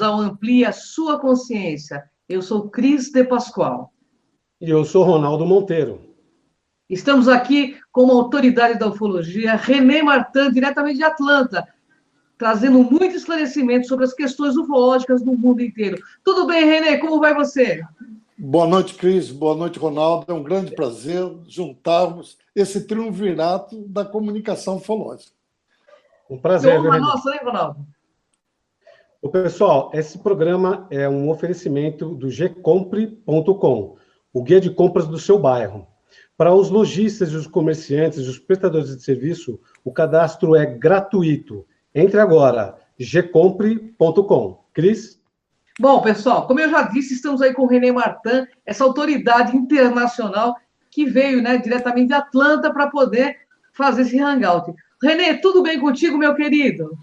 Casal Amplie a Sua Consciência. Eu sou Cris de Pascoal. E eu sou Ronaldo Monteiro. Estamos aqui com uma autoridade da ufologia, René Martin, diretamente de Atlanta, trazendo muito esclarecimento sobre as questões ufológicas no mundo inteiro. Tudo bem, René? Como vai você? Boa noite, Cris. Boa noite, Ronaldo. É um grande prazer juntarmos esse triunvirato da comunicação ufológica. Um prazer, viu, René? Nossa, hein, Ronaldo? Ô, pessoal, esse programa é um oferecimento do gcompre.com, o guia de compras do seu bairro. Para os lojistas e os comerciantes e os prestadores de serviço, o cadastro é gratuito. Entre agora, gcompre.com. Cris? Bom, pessoal, como eu já disse, estamos aí com o René Martin, essa autoridade internacional que veio, diretamente de Atlanta para poder fazer esse hangout. René, tudo bem contigo, meu querido?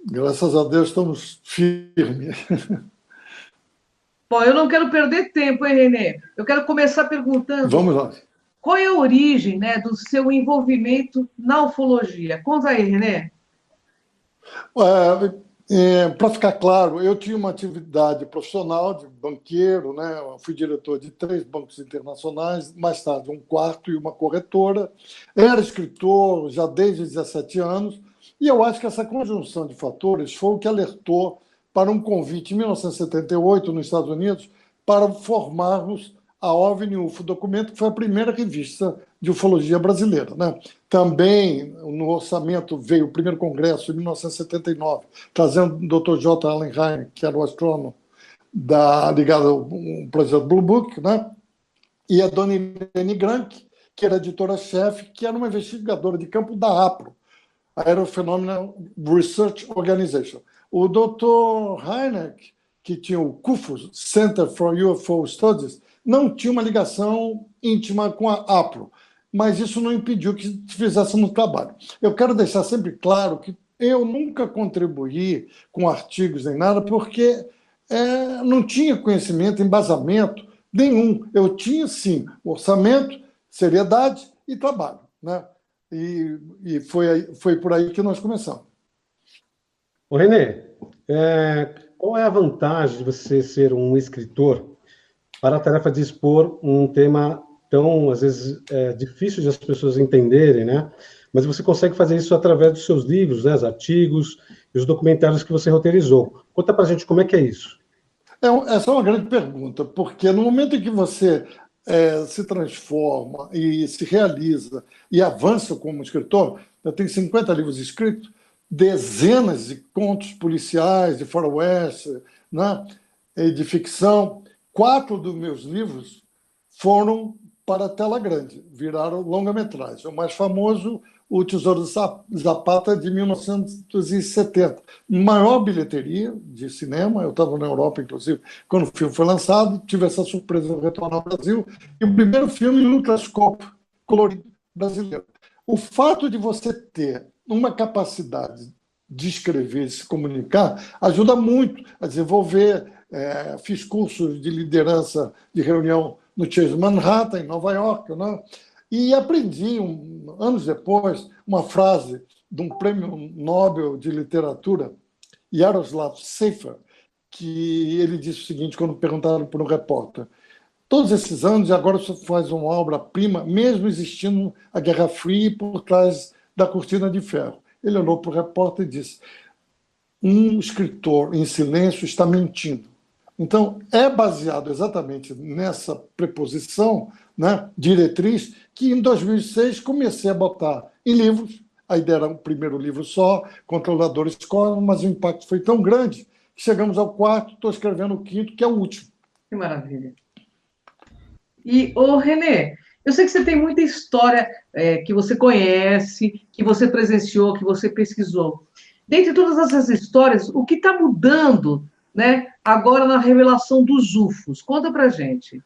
Graças a Deus estamos firmes. Bom, eu não quero perder tempo, hein, René? Eu quero começar perguntando... Vamos lá. Qual é a origem, do seu envolvimento na ufologia? Conta aí, René. Para ficar claro, eu tinha uma atividade profissional de banqueiro, eu fui diretor de 3 bancos internacionais, mais tarde um quarto e uma corretora. Era escritor já desde 17 anos, e eu acho que essa conjunção de fatores foi o que alertou para um convite em 1978, nos Estados Unidos, para formarmos a OVNI UFO Documento, que foi a primeira revista de ufologia brasileira. Também, no orçamento, veio o primeiro congresso, em 1979, trazendo o Dr. J. Allen Hynek, que era o astrônomo ligado ao projeto Blue Book, e a dona Irene Grank, que era editora-chefe, que era uma investigadora de campo da APRO, Aerophenomenal Research Organization. O Dr. Hynek, que tinha o CUFOS, Center for UFO Studies, não tinha uma ligação íntima com a APRO, mas isso não impediu que fizéssemos trabalho. Eu quero deixar sempre claro que eu nunca contribuí com artigos nem nada, porque não tinha conhecimento, embasamento nenhum. Eu tinha, sim, orçamento, seriedade e trabalho. E foi por aí que nós começamos. Ô, René, qual é a vantagem de você ser um escritor para a tarefa de expor um tema tão, às vezes, difícil de as pessoas entenderem, Mas você consegue fazer isso através dos seus livros, os artigos e os documentários que você roteirizou. Conta para a gente como é que é isso. Essa é uma grande pergunta, porque no momento em que você se transforma e se realiza e avança como escritor, eu tenho 50 livros escritos, dezenas de contos policiais, de faroeste, de ficção. 4 dos meus livros foram para a tela grande, viraram longa-metragem. O mais famoso, O Tesouro Zapata, de 1970. Maior bilheteria de cinema, eu estava na Europa, inclusive, quando o filme foi lançado, tive essa surpresa de retornar ao Brasil, e o primeiro filme em ultrascope colorido brasileiro. O fato de você ter uma capacidade de escrever e se comunicar ajuda muito a desenvolver. Fiz cursos de liderança de reunião no Chase Manhattan, em Nova York, e aprendi, anos depois, uma frase de um prêmio Nobel de literatura, Jaroslav Sefer, que ele disse o seguinte, quando perguntaram por um repórter: todos esses anos, e agora você faz uma obra-prima, mesmo existindo a Guerra Fria por trás da cortina de ferro. Ele olhou para o repórter e disse: um escritor em silêncio está mentindo. Então, é baseado exatamente nessa preposição, diretriz, que em 2006 comecei a botar em livros. A ideia era o primeiro livro só, Controladores Cosmos, mas o impacto foi tão grande que chegamos ao 4º, estou escrevendo o 5º, que é o último. Que maravilha. E, René, eu sei que você tem muita história que você conhece, que você presenciou, que você pesquisou. Dentre todas essas histórias, o que está mudando, agora na revelação dos UFOs? Conta pra gente.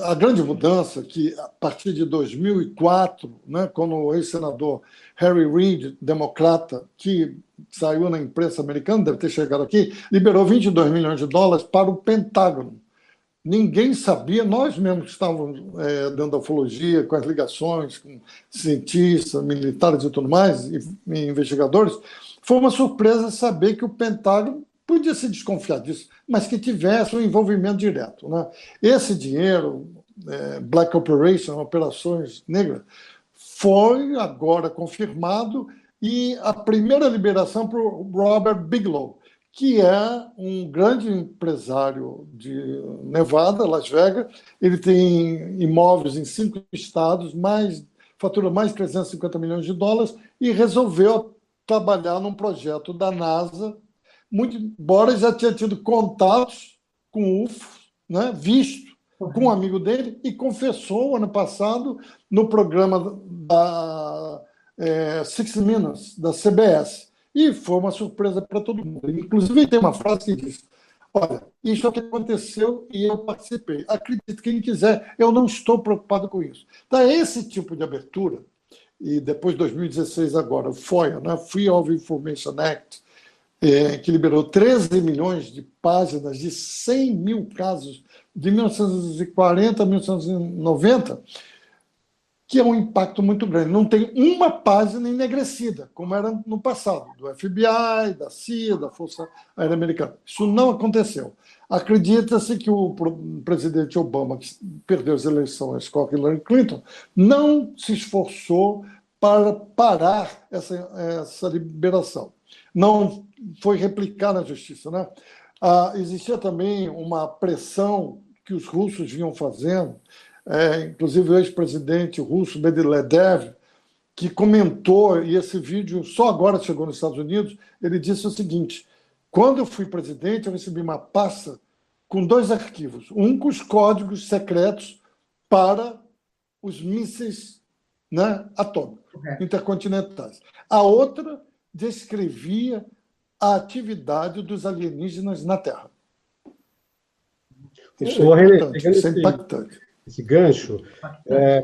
A grande mudança, que a partir de 2004, quando o ex-senador Harry Reid, democrata, que saiu na imprensa americana, deve ter chegado aqui, liberou 22 milhões de dólares para o Pentágono. Ninguém sabia, nós mesmos que estávamos dentro da ufologia, com as ligações com cientistas, militares e tudo mais, e investigadores, foi uma surpresa saber que o Pentágono podia se desconfiar disso, mas que tivesse um envolvimento direto, né? Esse dinheiro, Black Operation, operações negras, foi agora confirmado, e a primeira liberação para o Robert Bigelow, que é um grande empresário de Nevada, Las Vegas. Ele tem imóveis em 5 estados, fatura mais de 350 milhões de dólares, e resolveu trabalhar num projeto da NASA, muito embora já tinha tido contatos com o UFO, né, visto com um amigo dele, e confessou ano passado no programa da 60 Minutes, da CBS. E foi uma surpresa para todo mundo. Inclusive, tem uma frase que diz: olha, isso é o que aconteceu e eu participei. Acredite quem quiser, eu não estou preocupado com isso. Então, esse tipo de abertura, e depois de 2016 agora, o FOIA, né, Free of Information Act, que liberou 13 milhões de páginas de 100 mil casos de 1940 a 1990, que é um impacto muito grande. Não tem uma página enegrecida, como era no passado, do FBI, da CIA, da Força Aérea Americana. Isso não aconteceu. Acredita-se que o presidente Obama, que perdeu as eleições com a Hillary Clinton, não se esforçou para parar essa liberação. Não foi replicar na justiça, né? Existia também uma pressão que os russos vinham fazendo, inclusive o ex-presidente russo Medvedev, que comentou, e esse vídeo só agora chegou nos Estados Unidos, ele disse o seguinte: quando eu fui presidente, eu recebi uma pasta com 2 arquivos, um com os códigos secretos para os mísseis, né, atômicos, intercontinentais. A outra descrevia a atividade dos alienígenas na Terra. Isso é impactante. Esse gancho,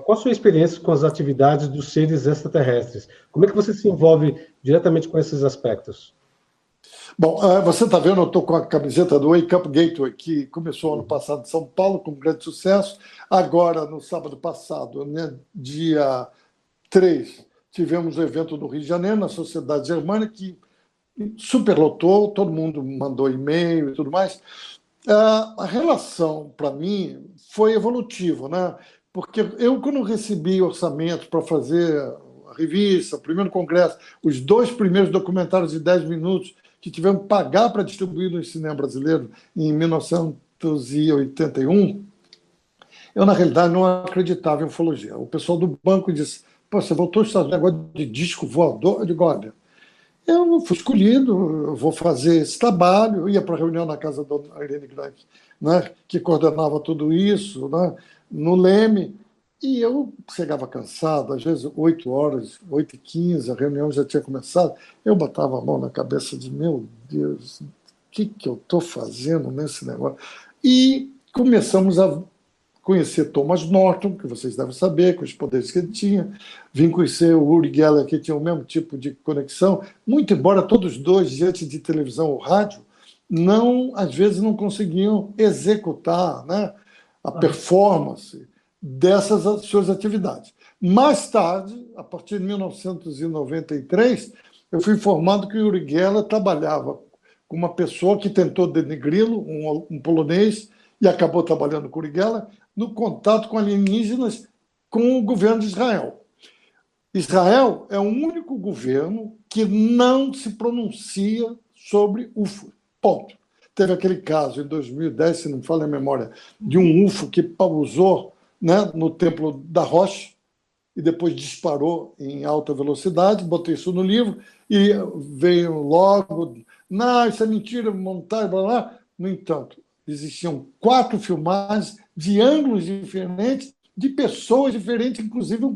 qual a sua experiência com as atividades dos seres extraterrestres? Como é que você se envolve diretamente com esses aspectos? Bom, você está vendo, eu estou com a camiseta do Wake Up Gateway, que começou ano passado em São Paulo, com grande sucesso. Agora, no sábado passado, né, dia 3, tivemos o evento no Rio de Janeiro, na Sociedade Germânica, que superlotou, todo mundo mandou e-mail e tudo mais. A relação, para mim, foi evolutiva, né? Porque eu, quando recebi orçamentos para fazer a revista, o primeiro congresso, os 2 primeiros documentários de 10 minutos que tivemos que pagar para distribuir no cinema brasileiro em 1981, eu, na realidade, não acreditava em ufologia. O pessoal do banco disse: pô, você voltou a estudar negócio de disco voador? Eu digo: olha, eu fui escolhido, eu vou fazer esse trabalho. Eu ia para a reunião na casa da Irene Graf, né, que coordenava tudo isso, né, no Leme, e eu chegava cansado, às vezes 8 horas, 8h15, a reunião já tinha começado, eu botava a mão na cabeça de: meu Deus, o que eu estou fazendo nesse negócio? E começamos a conhecer Thomas Norton, que vocês devem saber, com os poderes que ele tinha. Vim conhecer o Uri Geller, que tinha o mesmo tipo de conexão, muito embora todos os dois, diante de televisão ou rádio, às vezes não conseguiam executar, né, a performance dessas suas atividades. Mais tarde, a partir de 1993, eu fui informado que o Uri Geller trabalhava com uma pessoa que tentou denegri-lo, um polonês, e acabou trabalhando com o Uri Geller, no contato com alienígenas com o governo de Israel. Israel é o único governo que não se pronuncia sobre UFO. Ponto. Teve aquele caso em 2010, se não me falha a memória, de um UFO que pousou, né, no Templo da Rocha e depois disparou em alta velocidade. Botei isso no livro e veio logo: não, isso é mentira, montagem, blá, blá. No entanto, existiam 4 filmagens de ângulos diferentes, de pessoas diferentes, inclusive um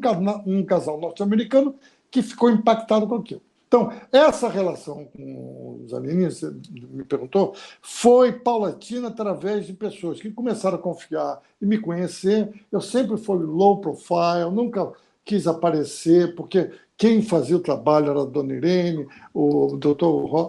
casal norte-americano que ficou impactado com aquilo. Então, essa relação com os alienígenas, você me perguntou, foi paulatina através de pessoas que começaram a confiar e me conhecer. Eu sempre fui low profile, nunca quis aparecer, porque quem fazia o trabalho era a dona Irene, o Dr.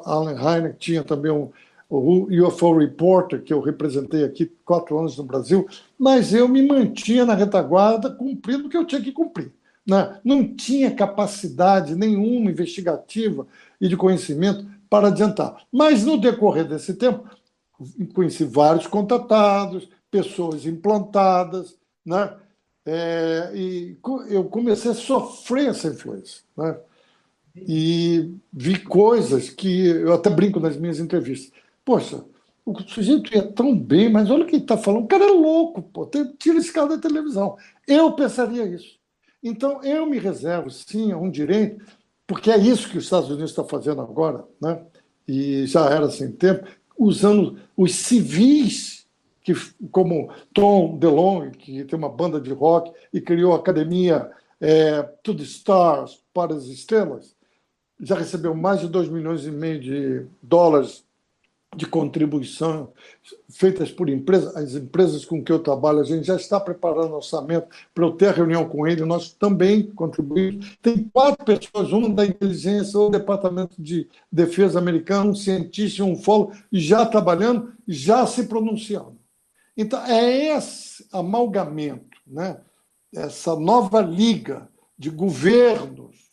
Allen Hynek tinha também o UFO Reporter, que eu representei aqui 4 anos no Brasil, mas eu me mantinha na retaguarda, cumprindo o que eu tinha que cumprir, né? Não tinha capacidade nenhuma investigativa e de conhecimento para adiantar. Mas, no decorrer desse tempo, conheci vários contatados, pessoas implantadas, né? E eu comecei a sofrer essa influência, né? E vi coisas que eu até brinco nas minhas entrevistas. Poxa, o sujeito ia tão bem, mas olha o que ele está falando. O cara é louco, pô. Tira esse cara da televisão. Eu pensaria isso. Então, eu me reservo, sim, a um direito, porque é isso que os Estados Unidos está fazendo agora, né? E já era sem tempo, usando os civis, que, como Tom DeLonge, que tem uma banda de rock e criou a academia To the Stars, para as estrelas, já recebeu mais de 2,5 milhões de dólares de contribuição feitas por empresas. As empresas com que eu trabalho, a gente já está preparando orçamento para eu ter reunião com ele, nós também contribuímos. Tem 4 pessoas, uma da inteligência, ou do Departamento de Defesa americano, um cientista e um ufólogo, já trabalhando, já se pronunciando. Então, é esse amalgamento, né? Essa nova liga de governos.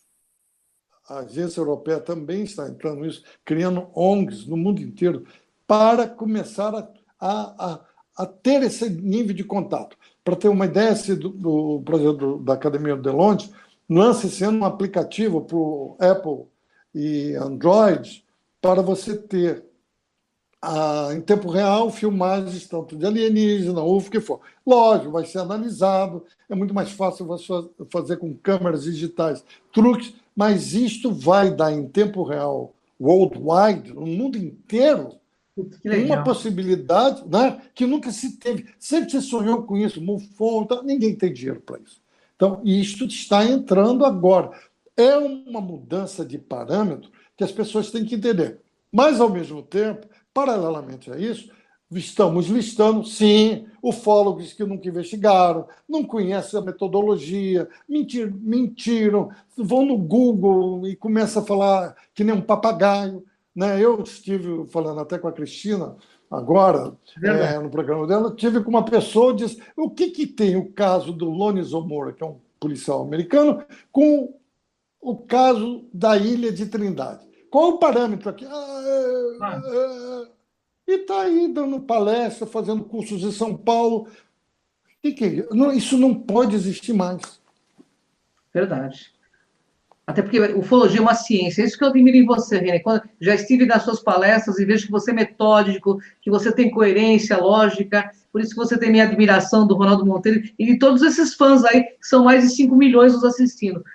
A agência europeia também está entrando nisso, criando ONGs no mundo inteiro para começar a ter esse nível de contato. Para ter uma ideia, do projeto da Academia de Londres lança esse ano um aplicativo para o Apple e Android para você ter em tempo real filmagens tanto de alienígena, ou o que for. Lógico, vai ser analisado, é muito mais fácil você fazer com câmeras digitais truques, mas isto vai dar em tempo real, worldwide, no mundo inteiro, uma possibilidade, né, que nunca se teve. Sempre se sonhou com isso, MUFON, ninguém tem dinheiro para isso. Então, isto está entrando agora. É uma mudança de parâmetro que as pessoas têm que entender. Mas, ao mesmo tempo, paralelamente a isso, estamos listando, sim, ufólogos que nunca investigaram, não conhecem a metodologia, mentiram, vão no Google e começam a falar que nem um papagaio. Né? Eu estive falando até com a Cristina, agora, no programa dela, tive com uma pessoa que disse o que tem o caso do Lonnie Zomora, que é um policial americano, com o caso da Ilha de Trindade. Qual o parâmetro aqui? E está aí dando palestra, fazendo cursos em São Paulo. Isso não pode existir mais. Verdade. Até porque ufologia é uma ciência. É isso que eu admiro em você, René. Quando já estive nas suas palestras e vejo que você é metódico, que você tem coerência, lógica. Por isso que você tem minha admiração do Ronaldo Monteiro e de todos esses fãs aí, que são mais de 5 milhões nos assistindo.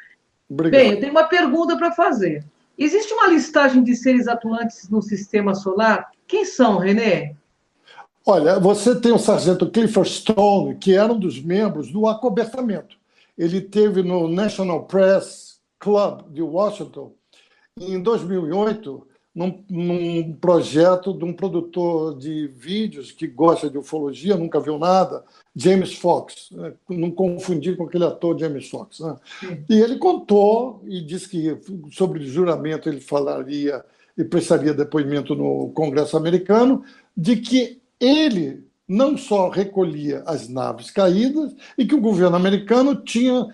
Obrigado. Bem, eu tenho uma pergunta para fazer. Existe uma listagem de seres atuantes no sistema solar? Quem são, René? Olha, você tem o sargento Clifford Stone, que era um dos membros do acobertamento. Ele teve no National Press Club de Washington, em 2008, num projeto de um produtor de vídeos que gosta de ufologia, nunca viu nada, James Fox, né? Não confundir com aquele ator James Fox. Né? E ele contou e disse que sobre juramento ele falaria e prestaria depoimento no Congresso americano de que ele não só recolhia as naves caídas e que o governo americano tinha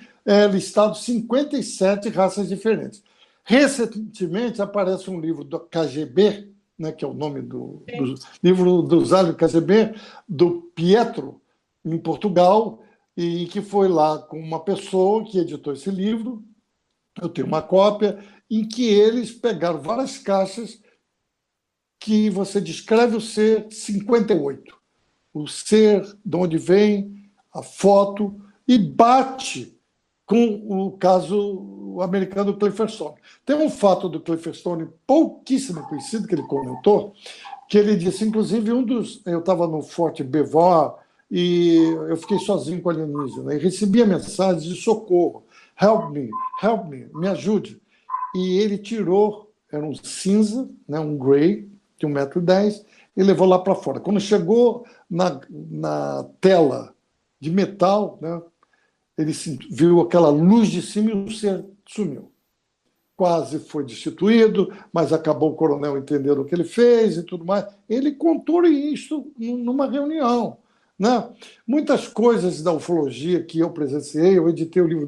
listado 57 raças diferentes. Recentemente aparece um livro do KGB, né, que é o nome do livro dos aliens KGB, do Pietro, em Portugal, e que foi lá com uma pessoa que editou esse livro, eu tenho uma cópia, em que eles pegaram várias caixas que você descreve o ser 58. O ser, de onde vem, a foto, e bate com o caso americano do Clifford Stone. Tem um fato do Clifford Stone pouquíssimo conhecido, que ele comentou, que ele disse, inclusive, eu estava no Forte Belvoir e eu fiquei sozinho com a alienígena e recebia mensagens de socorro. Help me, me ajude. E ele tirou, era um cinza, né, um grey, de 1,10 m, e levou lá para fora. Quando chegou na tela de metal, né, ele viu aquela luz de cima e o ser sumiu. Quase foi destituído, mas acabou o coronel entendendo o que ele fez e tudo mais. Ele contou isso numa reunião. Né? Muitas coisas da ufologia que eu presenciei, eu editei o livro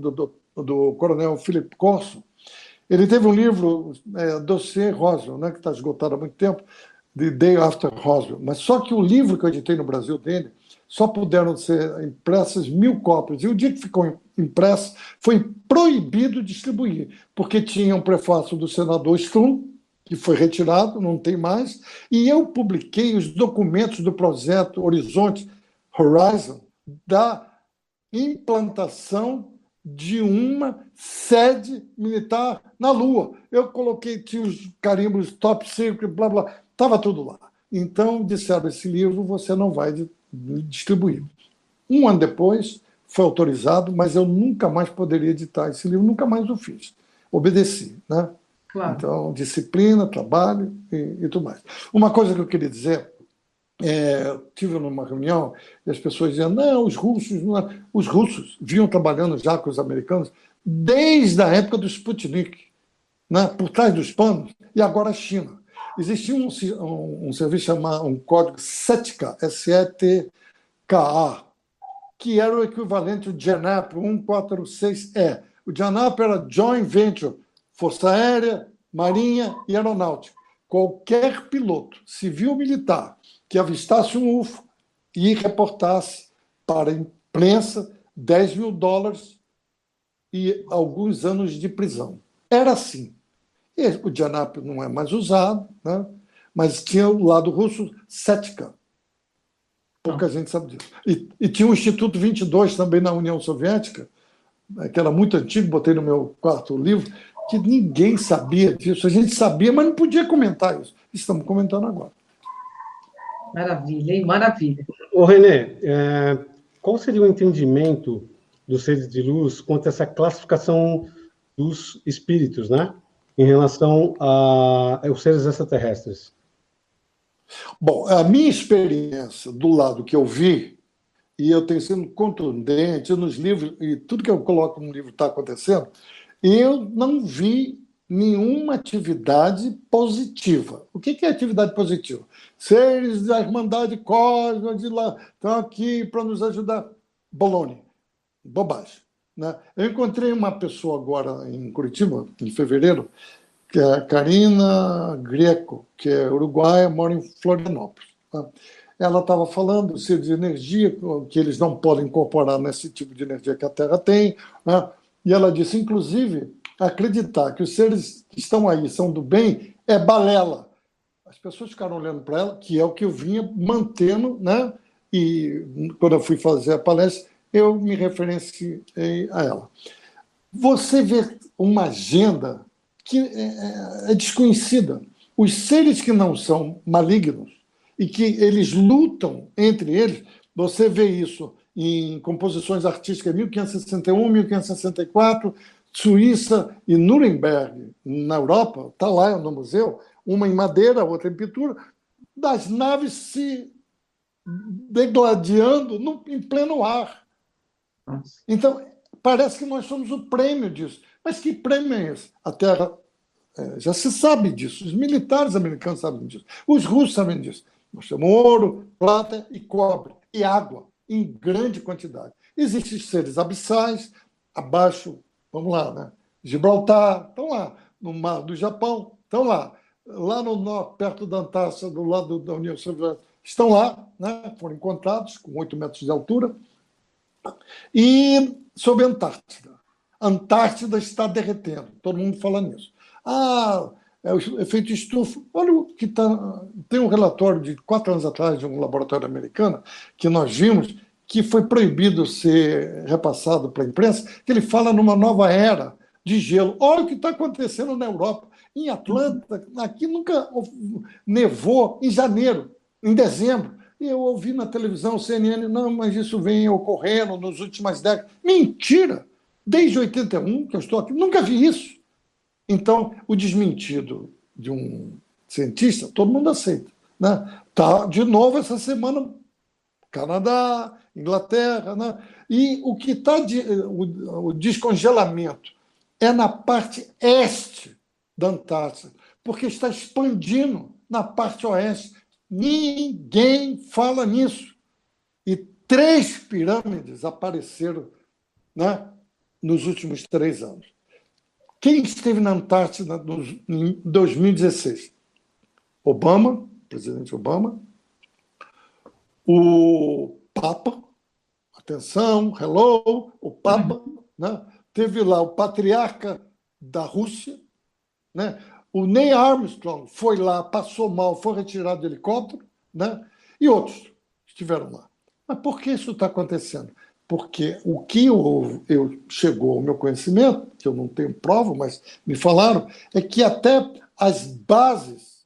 do coronel Philip Corso, Ele teve um livro, Dossiê Roswell, né, que está esgotado há muito tempo, The Day After Roswell. Mas só que o livro que eu editei no Brasil dele, só puderam ser impressas 1.000 cópias. E o dia que ficou impresso, foi proibido distribuir, porque tinha um prefácio do senador Strum, que foi retirado, não tem mais, e eu publiquei os documentos do projeto Horizon, da implantação de uma sede militar na Lua. Eu coloquei, tinha os carimbos top secret, blá, blá, estava tudo lá. Então, disseram, esse livro você não vai distribuir. Um ano depois, foi autorizado, mas eu nunca mais poderia editar esse livro, nunca mais o fiz. Obedeci, né? Claro. Então, disciplina, trabalho e tudo mais. Uma coisa que eu queria dizer, tive numa reunião e as pessoas diziam, não, os russos vinham trabalhando já com os americanos desde a época do Sputnik, né, por trás dos panos, e agora a China. Existia um serviço chamado, um código SETKA, SETKA, que era o equivalente ao JANAP 146E. O JANAP era Joint Venture, Força Aérea, Marinha e Aeronáutica. Qualquer piloto, civil ou militar, que avistasse um UFO e reportasse para a imprensa $10.000 e alguns anos de prisão. Era assim. E o JANAP não é mais usado, né? Mas tinha o lado russo SETKA. Pouca gente sabe disso. E tinha o Instituto 22 também na União Soviética, que era muito antigo, botei no meu quarto livro, que ninguém sabia disso. A gente sabia, mas não podia comentar isso. Estamos comentando agora. Maravilha, hein? Maravilha. Ô, René, qual seria o entendimento dos seres de luz quanto a essa classificação dos espíritos, né? Em relação aos seres extraterrestres? Bom, a minha experiência do lado que eu vi, e eu tenho sido contundente nos livros, e tudo que eu coloco no livro está acontecendo, eu não vi nenhuma atividade positiva. O que é atividade positiva? Seres da Irmandade Cósmica de lá estão aqui para nos ajudar. Bologna. Bobagem. Né? Eu encontrei uma pessoa agora em Curitiba, em fevereiro, que é a Karina Greco, que é uruguaia, mora em Florianópolis. Tá? Ela estava falando do ser de energia, que eles não podem incorporar nesse tipo de energia que a Terra tem. Né? E ela disse, inclusive, acreditar que os seres que estão aí são do bem é balela. As pessoas ficaram olhando para ela, que é o que eu vinha mantendo, né? E quando eu fui fazer a palestra, eu me referenciei a ela. Você vê uma agenda que é desconhecida. Os seres que não são malignos e que eles lutam entre eles, você vê isso em composições artísticas 1561, 1564, Suíça e Nuremberg, na Europa, está lá no museu, uma em madeira, outra em pintura, das naves se degladiando em pleno ar. Nossa. Então, parece que nós somos o prêmio disso. Mas que prêmio é esse? A Terra já se sabe disso. Os militares americanos sabem disso. Os russos sabem disso. Nós temos ouro, prata e cobre. E água, em grande quantidade. Existem seres abissais, abaixo, vamos lá, né? Gibraltar, estão lá. No mar do Japão, estão lá. Lá no norte, perto da Antártida, do lado da União Soviética, estão lá, né? Foram encontrados com 8 metros de altura. E sobre a Antártida. A Antártida está derretendo, todo mundo fala nisso. É o efeito estufa. Olha o que está. Tem um relatório de 4 anos atrás de um laboratório americano que nós vimos que foi proibido ser repassado para a imprensa, que ele fala numa nova era de gelo. Olha o que está acontecendo na Europa. Em Atlanta, aqui nunca nevou em janeiro, em dezembro. E eu ouvi na televisão, CNN, não, mas isso vem ocorrendo nas últimas décadas. Mentira! Desde 81, que eu estou aqui, nunca vi isso. Então, o desmentido de um cientista, todo mundo aceita. Né? Tá, de novo, essa semana, Canadá, Inglaterra. Né? E o que está o descongelamento é na parte este da Antártida, porque está expandindo na parte oeste. Ninguém fala nisso. E 3 pirâmides apareceram, né, nos últimos 3 anos. Quem esteve na Antártida em 2016? Obama, presidente Obama, o Papa, atenção, hello, o Papa, né? Teve lá o patriarca da Rússia, né? O Neil Armstrong foi lá, passou mal, foi retirado do helicóptero, né? E outros estiveram lá. Mas por que isso está acontecendo? Porque o que chegou ao meu conhecimento, que eu não tenho prova, mas me falaram, é que até as bases,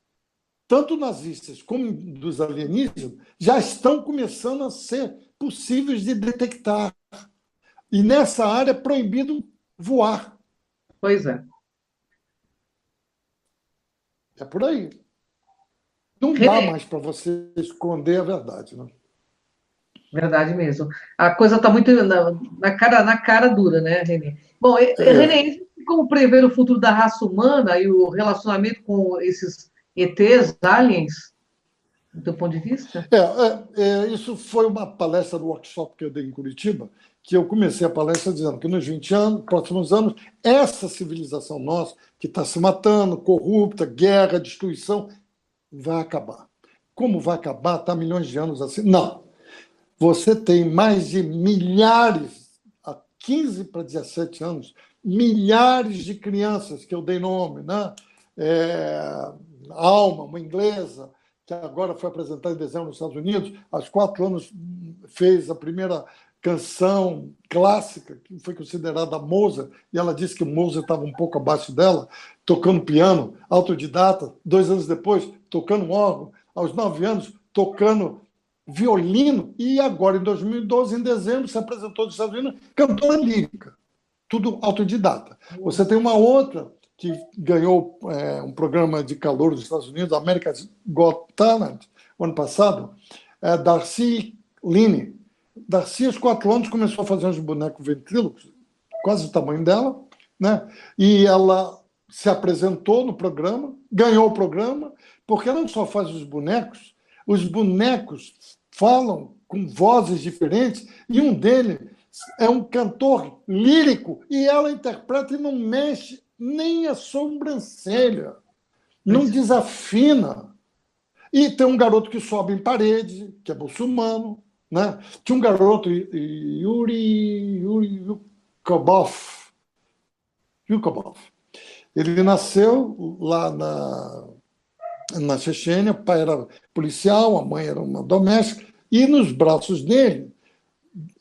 tanto nazistas como dos alienígenas, já estão começando a ser possíveis de detectar. E nessa área é proibido voar. Pois é. É por aí. Não dá mais para você esconder a verdade, né? Verdade mesmo. A coisa está muito na cara dura, né, Renê? Bom, Renê, existe como prever o futuro da raça humana e o relacionamento com esses ETs, aliens, do teu ponto de vista? Isso foi uma palestra do workshop que eu dei em Curitiba, que eu comecei a palestra dizendo que nos 20 anos, próximos anos, essa civilização nossa, que está se matando, corrupta, guerra, destruição, vai acabar. Como vai acabar? Está milhões de anos assim? Não. Você tem mais de milhares, há 15 para 17 anos, milhares de crianças que eu dei nome, né? Alma, uma inglesa, que agora foi apresentada em dezembro nos Estados Unidos, aos 4 anos fez a primeira canção clássica, que foi considerada Mozart, e ela disse que o Mozart estava um pouco abaixo dela, tocando piano, autodidata, 2 anos depois, tocando órgão, aos 9 anos, tocando violino, e agora, em 2012, em dezembro, se apresentou nos Estados Unidos, cantora lírica, tudo autodidata. Você tem uma outra que ganhou um programa de calor dos Estados Unidos, America's Got Talent, o ano passado, Darcy Line. Darcy, aos 4 anos, começou a fazer uns bonecos ventrílocos, quase o tamanho dela, né? E ela se apresentou no programa, ganhou o programa, porque ela não só faz os bonecos falam com vozes diferentes, e um deles é um cantor lírico, e ela interpreta e não mexe nem a sobrancelha, não desafina. E tem um garoto que sobe em parede, que é muçulmano, né? Tinha um garoto, Yuri Yukobov. Ele nasceu lá na Chechênia, o pai era policial, a mãe era uma doméstica, e nos braços dele,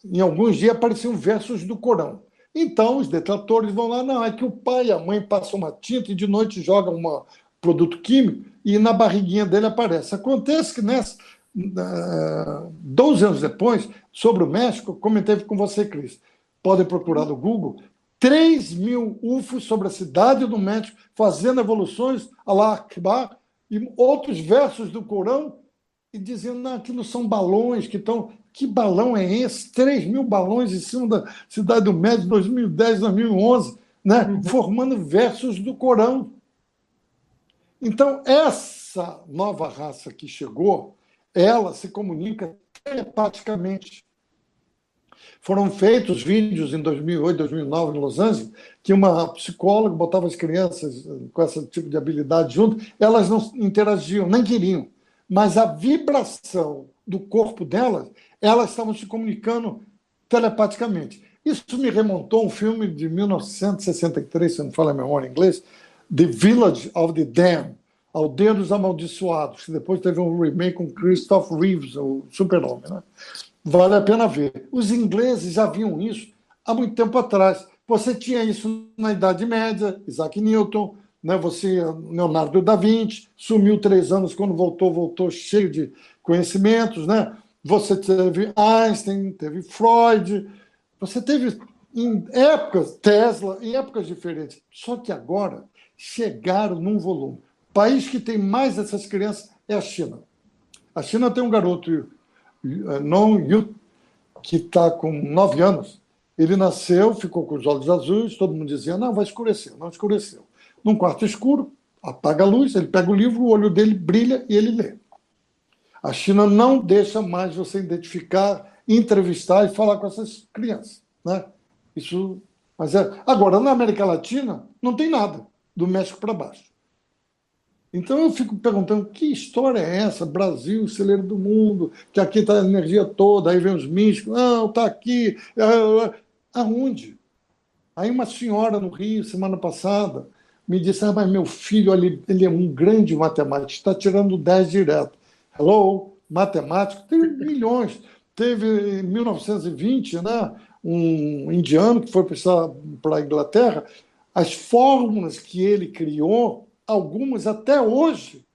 em alguns dias, apareciam versos do Corão. Então, os detratores vão lá, não, é que o pai e a mãe passam uma tinta e de noite jogam um produto químico e na barriguinha dele aparece. Acontece que 12 anos depois, sobre o México, comentei com você, Cris, podem procurar no Google, 3.000 UFOs sobre a cidade do México, fazendo evoluções, Allah Akbar, e outros versos do Corão, e dizendo, não, aquilo são balões que estão... Que balão é esse? 3.000 balões em cima da cidade do México, 2010, 2011, né? Formando versos do Corão. Então, essa nova raça que chegou, ela se comunica telepaticamente. Foram feitos vídeos em 2008, 2009, em Los Angeles, que uma psicóloga botava as crianças com esse tipo de habilidade junto, elas não interagiam, nem queriam, mas a vibração do corpo delas, elas estavam se comunicando telepaticamente. Isso me remontou a um filme de 1963, se eu não falo a memória em inglês, The Village of the Damned, Aldeia dos Amaldiçoados, que depois teve um remake com Christopher Reeves, o Super-Homem, né? Vale a pena ver. Os ingleses já viam isso há muito tempo atrás. Você tinha isso na Idade Média, Isaac Newton, né? Você, Leonardo da Vinci, sumiu 3 anos, quando voltou cheio de conhecimentos, né? Você teve Einstein, teve Freud, você teve em épocas, Tesla, em épocas diferentes. Só que agora chegaram num volume. O país que tem mais dessas crianças é a China. A China tem um garoto, Nong Yu, que está com 9 anos. Ele nasceu, ficou com os olhos azuis, todo mundo dizia, não, vai escurecer. Não escureceu. Num quarto escuro, apaga a luz, ele pega o livro, o olho dele brilha e ele lê. A China não deixa mais você identificar, entrevistar e falar com essas crianças, né? Isso Mas agora, na América Latina, não tem nada, do México para baixo. Então eu fico perguntando, que história é essa? Brasil, celeiro do mundo, que aqui está a energia toda, aí vem os místicos, não, está aqui. Aonde? Aí uma senhora no Rio, semana passada, me disse, mas meu filho, ele é um grande matemático, está tirando 10 direto. Hello, matemático, tem milhões. Teve em 1920, né, um indiano que foi para a Inglaterra, as fórmulas que ele criou, algumas até hoje,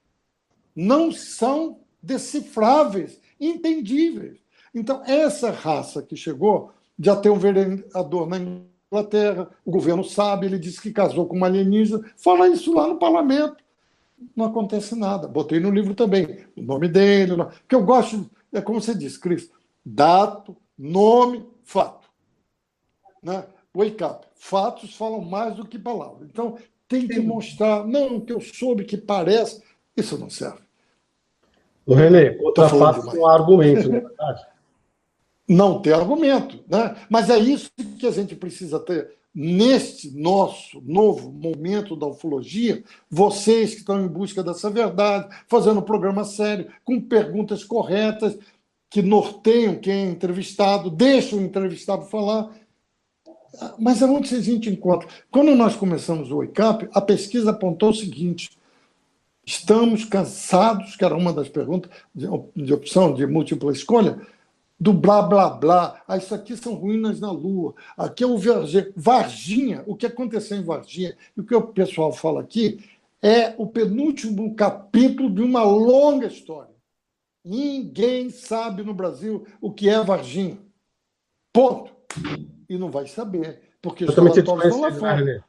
não são decifráveis, entendíveis. Então, essa raça que chegou, já tem um vereador na Inglaterra, o governo sabe, ele disse que casou com uma alienígena, fala isso lá no parlamento. Não acontece nada. Botei no livro também o nome dele, que eu gosto, é como você disse, Cris, dado, nome, fato. Né? Wake up. Fatos falam mais do que palavras. Então, tem que mostrar, não, que eu soube que parece, isso não serve. O René, outra face com argumento, não é verdade? Não ter argumento, né? Mas é isso que a gente precisa ter neste nosso novo momento da ufologia, vocês que estão em busca dessa verdade, fazendo um programa sério, com perguntas corretas, que norteiam quem é entrevistado, deixam o entrevistado falar. Mas aonde a gente encontra? Quando nós começamos o Wake Up, a pesquisa apontou o seguinte: estamos cansados, que era uma das perguntas de opção de múltipla escolha, do blá, blá, blá. Isso aqui são ruínas na Lua. Aqui é o Varginha. O que aconteceu em Varginha, e o que o pessoal fala aqui, é o penúltimo capítulo de uma longa história. Ninguém sabe no Brasil o que é Varginha. Ponto. E não vai saber, porque os relatórios estão lá fora.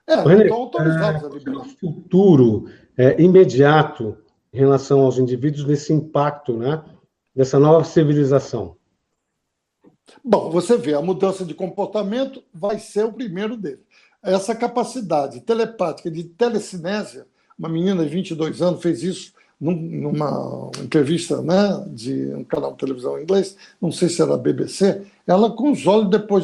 Estão autorizados a liberar. O futuro imediato em relação aos indivíduos nesse impacto, né, dessa nova civilização? Bom, você vê, a mudança de comportamento vai ser o primeiro dele. Essa capacidade telepática de telecinésia, uma menina de 22 anos fez isso numa entrevista, né, de um canal de televisão em inglês, não sei se era a BBC, ela com os olhos, depois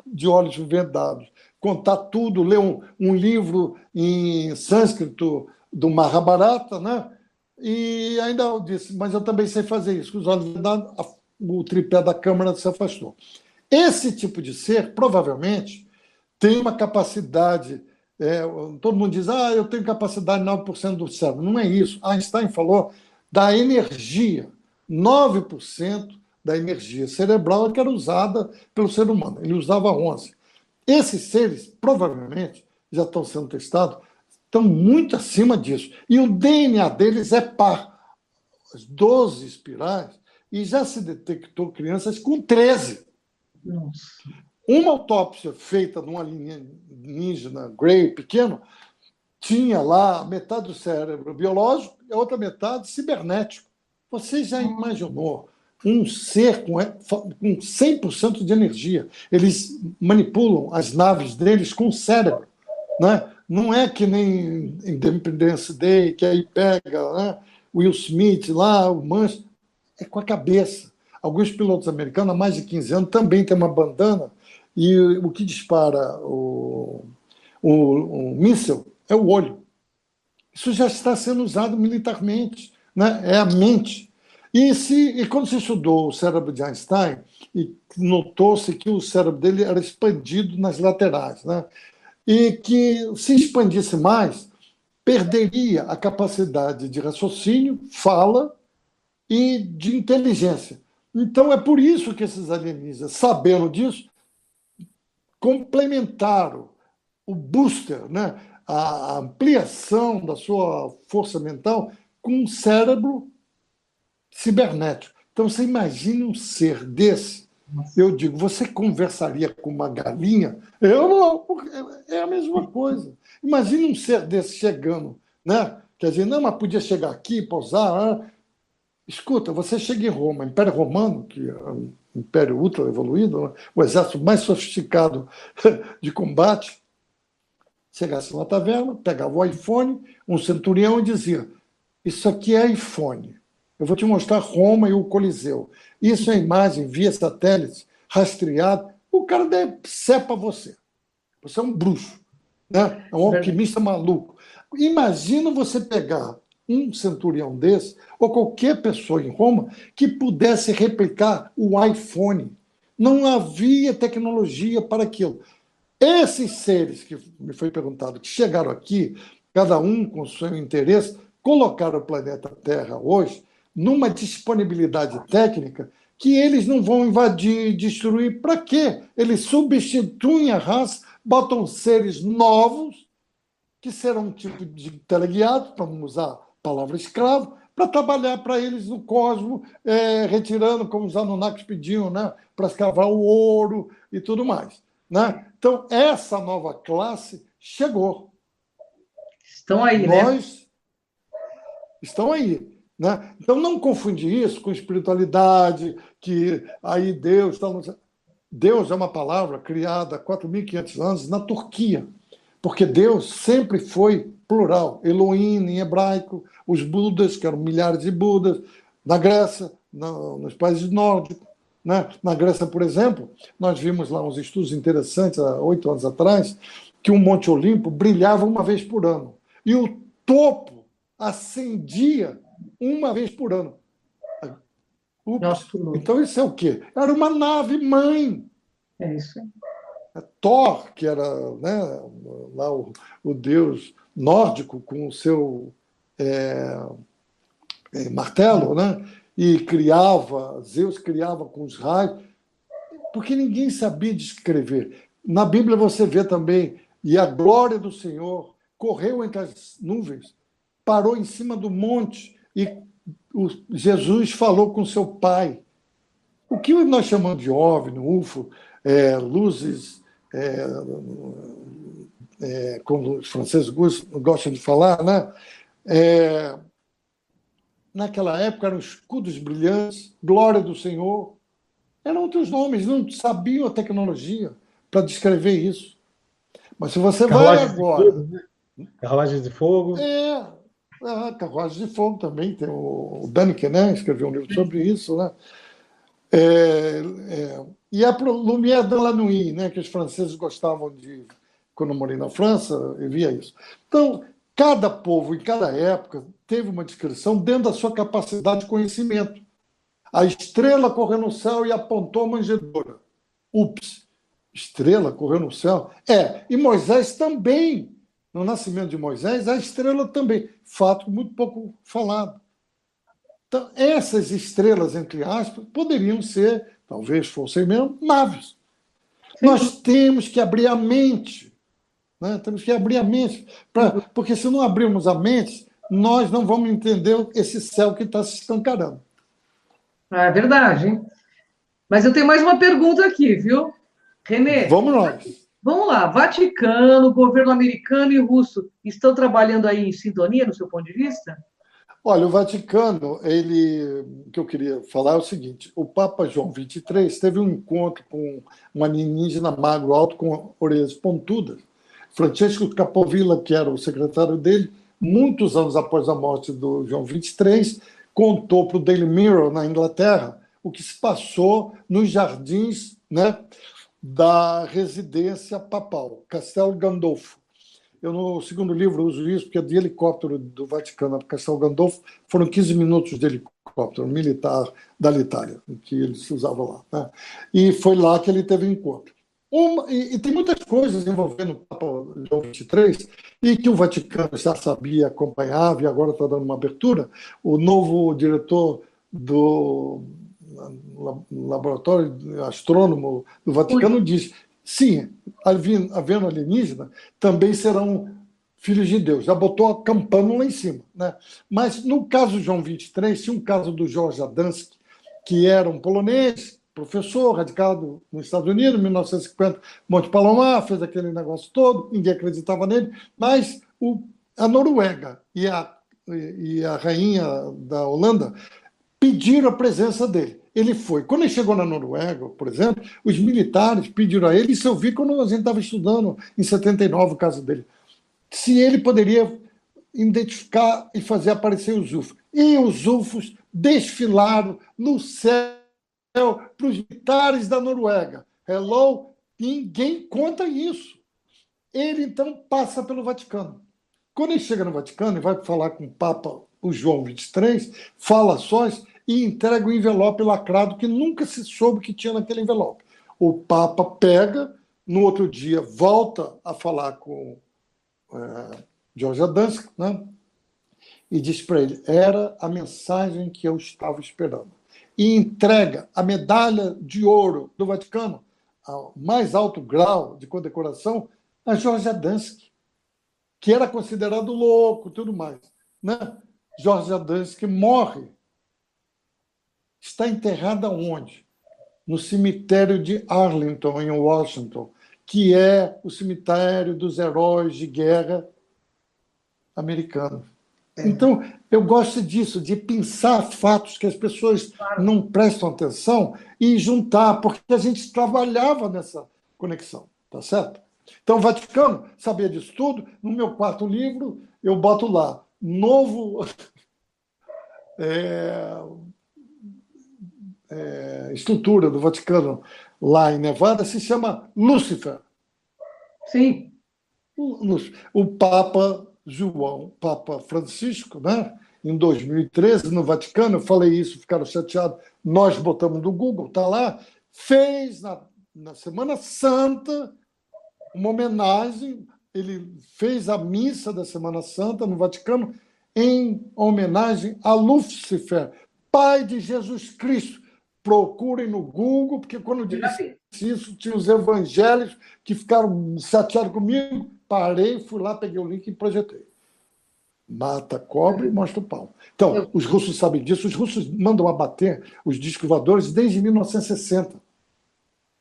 de olhos vendados, contar tudo, ler um livro em sânscrito do Mahabharata, né? E ainda eu disse, mas eu também sei fazer isso. Com os olhos vendados, o tripé da câmera se afastou. Esse tipo de ser, provavelmente, tem uma capacidade... todo mundo diz, eu tenho capacidade de 9% do cérebro. Não é isso. Einstein falou da energia. 9% da energia cerebral que era usada pelo ser humano. Ele usava 11%. Esses seres, provavelmente, já estão sendo testados, estão muito acima disso. E o DNA deles é par. As 12 espirais, e já se detectou crianças com 13. Nossa. Uma autópsia feita num alienígena Grey pequeno tinha lá metade do cérebro biológico e a outra metade cibernético. Você já imaginou um ser com 100% de energia? Eles manipulam as naves deles com o cérebro, né? Não é que nem Independence Day, que aí pega, né, Will Smith lá, o Mancha. É com a cabeça. Alguns pilotos americanos, há mais de 15 anos, também têm uma bandana e o que dispara o míssil é o olho. Isso já está sendo usado militarmente, né? É a mente. E quando se estudou o cérebro de Einstein, e notou-se que o cérebro dele era expandido nas laterais, né? E que se expandisse mais, perderia a capacidade de raciocínio, fala e de inteligência. Então é por isso que esses alienígenas, sabendo disso, complementaram o booster, né? A ampliação da sua força mental com um cérebro cibernético. Então, você imagina um ser desse. Eu digo, você conversaria com uma galinha? Eu não, porque é a mesma coisa. Imagina um ser desse chegando, né? Quer dizer, não, mas podia chegar aqui, pousar. Escuta, você chega em Roma, Império Romano, que é um império ultra evoluído, né? O exército mais sofisticado de combate, chegasse numa taverna, pegava o iPhone, um centurião e dizia, isso aqui é iPhone. Eu vou te mostrar Roma e o Coliseu. Isso é imagem via satélite, rastreada. o cara decepa você. Você é um bruxo, né? É um alquimista maluco. Imagina você pegar um centurião desse, ou qualquer pessoa em Roma, que pudesse replicar o iPhone. Não havia tecnologia para aquilo. Esses seres que me foi perguntado, que chegaram aqui, cada um com seu interesse, colocaram o planeta Terra hoje numa disponibilidade técnica que eles não vão invadir, destruir. Para quê? Eles substituem a raça, botam seres novos, que serão um tipo de teleguiados, para não usar a palavra escravo, para trabalhar para eles no cosmos, retirando, como os Anunnakis pediam, né, para escavar o ouro e tudo mais. Né? Então, essa nova classe chegou. Estão aí, Nós estão aí. Né? Então, não confundir isso com espiritualidade, que aí Deus está... Deus é uma palavra criada há 4.500 anos na Turquia, porque Deus sempre foi plural. Elohim, em hebraico, os Budas, que eram milhares de Budas, na Grécia, nos países nórdicos. Né? Na Grécia, por exemplo, nós vimos lá uns estudos interessantes, há 8 anos atrás, que o Monte Olimpo brilhava uma vez por ano. E o topo acendia uma vez por ano. Nossa, então isso é o quê? Era uma nave-mãe. É isso aí. Thor, que era, né, lá o deus nórdico com o seu martelo, né? E Zeus criava com os raios, porque ninguém sabia descrever. Na Bíblia você vê também, e a glória do Senhor correu entre as nuvens, parou em cima do monte, e Jesus falou com seu pai. O que nós chamamos de OVNI, UFO, luzes, como os franceses gostam de falar, né? Naquela época eram escudos brilhantes, glória do Senhor. Eram outros nomes, não sabiam a tecnologia para descrever isso. Mas se você vai agora... Fogo, né? Carruagem de fogo. Carruagem de fogo também. Tem o Daniken, né? Escreveu um livro sobre isso. Né? E a Lumière de la Nuit, né? Que os franceses gostavam de... Quando eu morei na França, eu via isso. Então, cada povo, em cada época, teve uma descrição dentro da sua capacidade de conhecimento. A estrela correu no céu e apontou a manjedoura. Ups, estrela correu no céu. E Moisés também. No nascimento de Moisés, a estrela também. Fato muito pouco falado. Então, essas estrelas, entre aspas, poderiam ser, talvez fossem mesmo, naves. Sim. Nós temos que abrir a mente. Né? Temos que abrir a mente. Porque se não abrirmos a mente, nós não vamos entender esse céu que está se escancarando. É verdade, hein? Mas eu tenho mais uma pergunta aqui, viu? René. Vamos nós. Vamos lá. Vaticano, governo americano e russo estão trabalhando aí em sintonia, no seu ponto de vista? Olha, o Vaticano, o que eu queria falar é o seguinte: o Papa João XXIII teve um encontro com um alienígena magro alto com orelhas pontudas. Francesco Capovilla, que era o secretário dele, muitos anos após a morte do João XXIII, contou para o Daily Mirror, na Inglaterra, o que se passou nos jardins, né, da residência papal, Castel Gandolfo. Eu, no segundo livro, uso isso, porque de helicóptero do Vaticano para Castel Gandolfo foram 15 minutos de helicóptero militar da Itália, que eles usavam lá. Né? E foi lá que ele teve encontro. E tem muitas coisas envolvendo o Papa João XXIII e que o Vaticano já sabia, acompanhava e agora está dando uma abertura. O novo diretor do laboratório astrônomo do Vaticano diz: sim, havendo alienígena, também serão filhos de Deus. Já botou a campana lá em cima. Né? Mas no caso de João XXIII, tinha um caso do George Adamski, que era um polonês, professor, radicado nos Estados Unidos, em 1950, Monte Palomar, fez aquele negócio todo, ninguém acreditava nele, mas a Noruega e a rainha da Holanda pediram a presença dele. Ele foi. Quando ele chegou na Noruega, por exemplo, os militares pediram a ele, isso eu vi quando a gente estava estudando em 79 o caso dele, se ele poderia identificar e fazer aparecer os UFOs. E os UFOs desfilaram no céu para os militares da Noruega. hello, ninguém conta isso. Ele, então, passa pelo Vaticano. Quando ele chega no Vaticano e vai falar com o Papa, o João XXIII, fala sós e entrega o envelope lacrado que nunca se soube que tinha naquele envelope. O Papa pega, no outro dia volta a falar com George Adamski, né? E diz para ele, era a mensagem que eu estava esperando. E entrega a medalha de ouro do Vaticano, ao mais alto grau de condecoração, a George Adamski, que era considerado louco e tudo mais. Né? George Adamski morre. Está enterrado onde? No cemitério de Arlington, em Washington, que é o cemitério dos heróis de guerra americanos. Então, eu gosto disso, de pensar fatos que as pessoas não prestam atenção e juntar, porque a gente trabalhava nessa conexão, tá certo? Então, o Vaticano sabia disso tudo. No meu quarto livro, eu boto lá, novo estrutura do Vaticano lá em Nevada, se chama Lúcifer. Sim. O Papa João, Papa Francisco, né? Em 2013, no Vaticano, eu falei isso, ficaram chateados, nós botamos no Google, está lá, fez na Semana Santa uma homenagem, ele fez a missa da Semana Santa no Vaticano em homenagem a Lúcifer, pai de Jesus Cristo. Procurem no Google, porque quando eu disse isso, tinha os evangélicos que ficaram chateados comigo, parei, fui lá, peguei o link e projetei. Mata cobra e mostra o pau. Então, os russos sabem disso, os russos mandam abater os discos voadores desde 1960.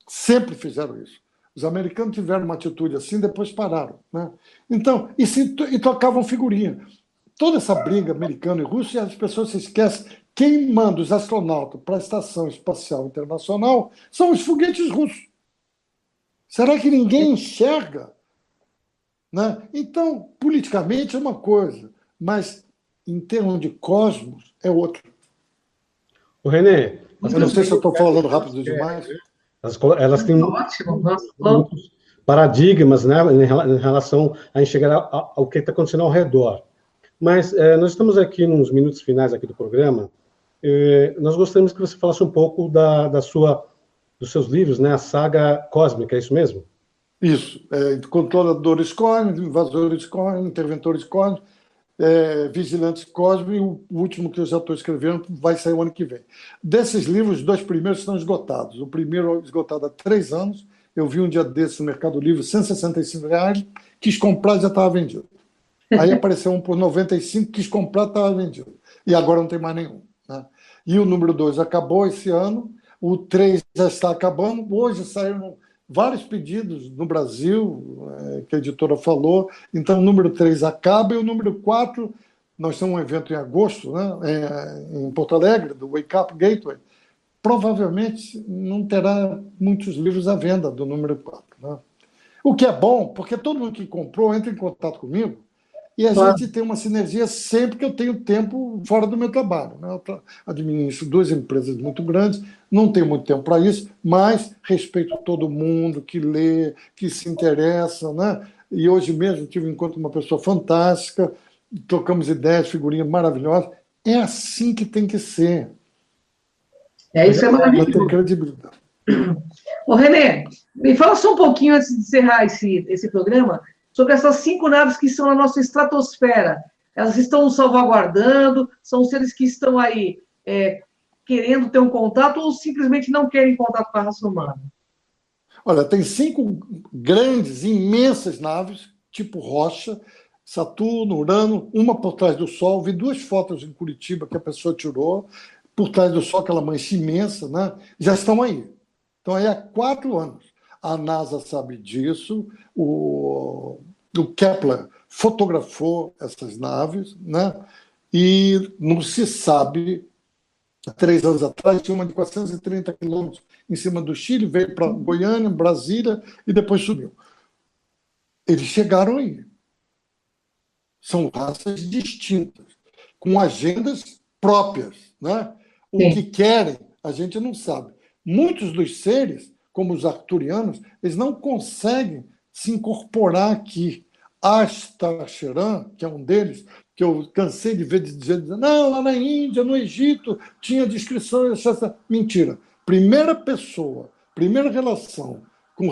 Sempre fizeram isso. Os americanos tiveram uma atitude assim, depois pararam. Né? Então, e tocavam figurinha. Toda essa briga americana e russa, as pessoas se esquecem, quem manda os astronautas para a Estação Espacial Internacional são os foguetes russos. Será que ninguém enxerga? Né? Então, politicamente é uma coisa, mas em termos de cosmos é outra. O René, eu não sei se eu estou falando rápido demais. Elas têm muitos paradigmas, né, em relação a enxergar ao que está acontecendo ao redor. Mas nós estamos aqui nos minutos finais aqui do programa. Nós gostaríamos que você falasse um pouco dos seus livros, né, a saga cósmica, é isso mesmo? Isso. Controladores cósmicos, invasores cósmicos, interventores cósmicos, vigilantes cósmicos, e o último que eu já estou escrevendo vai sair o ano que vem. Desses livros, os 2 primeiros estão esgotados. O primeiro esgotado há 3 anos. Eu vi um dia desses no Mercado Livre, R$165, quis comprar, já estava vendido. Aí apareceu um por 95, quis comprar, estava vendido. E agora não tem mais nenhum. Né? E o número 2 acabou esse ano, o 3 já está acabando. Hoje saíram vários pedidos no Brasil, que a editora falou. Então, o número 3 acaba e o número 4, nós temos um evento em agosto, né, em Porto Alegre, do Wake Up Gateway. Provavelmente não terá muitos livros à venda do número 4. Né? O que é bom, porque todo mundo que comprou entra em contato comigo e a gente tem uma sinergia sempre que eu tenho tempo fora do meu trabalho. Né? Eu administro 2 empresas muito grandes, não tenho muito tempo para isso, mas respeito todo mundo que lê, que se interessa. Né? E hoje mesmo tive um encontro com uma pessoa fantástica, trocamos ideias, figurinhas maravilhosas. É assim que tem que ser. Isso é maravilhoso. Ter credibilidade. Ô, René, me fala só um pouquinho antes de encerrar esse programa sobre essas 5 naves que estão na nossa estratosfera. Elas estão nos salvaguardando? São seres que estão aí querendo ter um contato ou simplesmente não querem contato com a raça humana? Olha, tem 5 grandes, imensas naves, tipo rocha, Saturno, Urano, uma por trás do Sol. Vi 2 fotos em Curitiba que a pessoa tirou, por trás do Sol, aquela mancha imensa, né? Já estão aí. Estão aí há 4 anos. A NASA sabe disso, o Kepler fotografou essas naves, né? E não se sabe. Há 3 anos atrás, tinha uma de 430 quilômetros em cima do Chile, veio para Goiânia, Brasília e depois subiu. Eles chegaram aí. São raças distintas, com agendas próprias. Né? O que querem, a gente não sabe. Muitos dos seres como os arcturianos, eles não conseguem se incorporar aqui. Astacheran, que é um deles, que eu cansei de ver dizer, não, lá na Índia, no Egito, tinha descrições. Mentira. Primeira pessoa, primeira relação com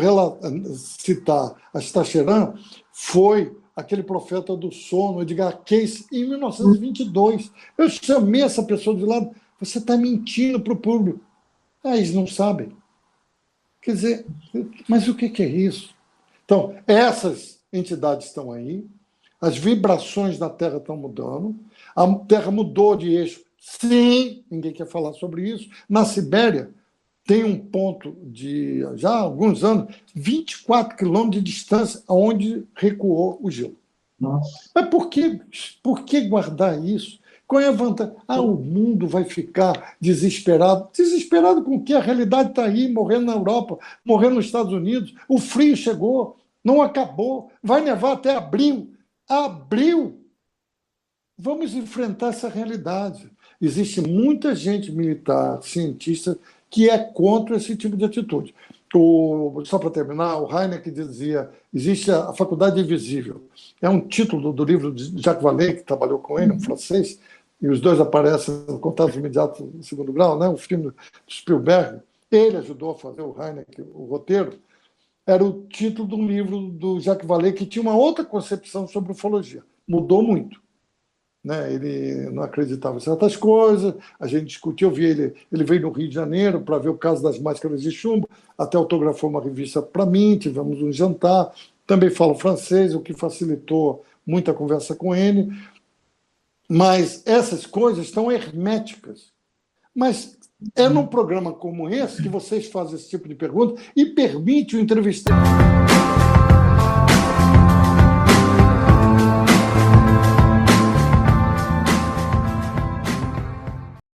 citar Astacheran foi aquele profeta do sono, Edgar Cayce, em 1922. Eu chamei essa pessoa de lado. Você está mentindo para o público. Eles não sabem. Quer dizer, mas o que é isso? Então, essas entidades estão aí, as vibrações da Terra estão mudando, a Terra mudou de eixo. Sim, ninguém quer falar sobre isso. Na Sibéria, tem um ponto de, já há alguns anos, 24 quilômetros de distância onde recuou o gelo. Nossa. Mas por que guardar isso? Qual é a vantagem? O mundo vai ficar desesperado. Desesperado com o quê? A realidade está aí, morrendo na Europa, morrendo nos Estados Unidos. O frio chegou, não acabou. Vai nevar até abril. Abril! Vamos enfrentar essa realidade. Existe muita gente militar, cientista, que é contra esse tipo de atitude. Só para terminar, o Heineck dizia, existe a Faculdade Invisível. É um título do livro de Jacques Vallée, que trabalhou com ele, um francês, e os dois aparecem no Contato Imediato em Segundo Grau, né? Um filme do Spielberg. Ele ajudou a fazer o Heineck, o roteiro. Era o título de um livro do Jacques Vallée, que tinha uma outra concepção sobre ufologia. Mudou muito. Né? Ele não acreditava em certas coisas, a gente discutiu, eu vi ele veio no Rio de Janeiro para ver o caso das máscaras de chumbo, até autografou uma revista para mim, tivemos um jantar, também falo francês, o que facilitou muita conversa com ele, mas essas coisas estão herméticas. Mas é num programa como esse que vocês fazem esse tipo de pergunta e permite o entrevistado